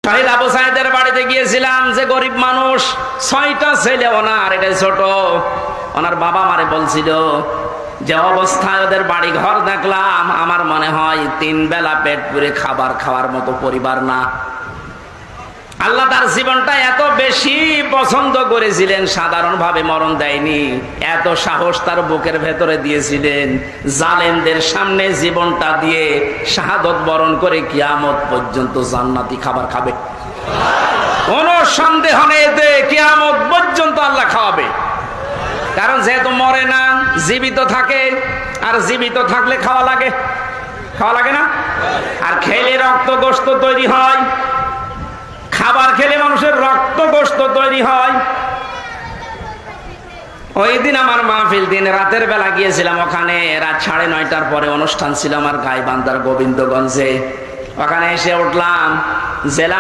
শহীদ আবু সাইদের বাড়িতে গিয়েছিলাম, যে গরিব মানুষ, 6টা ছেলে ওনার, এটাই ছোট। ওনার বাবা মারে বলছিল যে অবস্থায় ওদের বাড়ি ঘর দেখলাম, আমার মনে হয় 3 বেলা পেট পুরে খাবার খাওয়ার মতো পরিবার না। আল্লাহ তার জীবনটা এত বেশি পছন্দ করেছিলেন, সাধারণভাবে মরণ দেয়নি, এত সাহস তার বুকের ভেতরে দিয়েছিলেন, জালেমদের সামনে জীবনটা দিয়ে শাহাদত বরণ করে কিয়ামত পর্যন্ত জান্নাতি খাবার খাবে। কোন সন্দেহ নেই যে কিয়ামত পর্যন্ত আল্লাহ খাওয়াবে। কারণ যেহেতু মরে না, জীবিত থাকে, আর জীবিত থাকলে খাওয়া লাগে, খাওয়া লাগে না? আর খেলে রক্ত গোশত তৈরি হয়, খাবার খেলে মানুষের রক্ত গোশত তৈরি হয়। ওই দিন আমার মাহফিল, দিন রাতের বেলা গিয়েছিলাম ওখানে, রাত 9:30টার পরে অনুষ্ঠান ছিল আমার গাইবান্ধার গোবিন্দগঞ্জে। ওখানে এসে উঠলাম, জেলা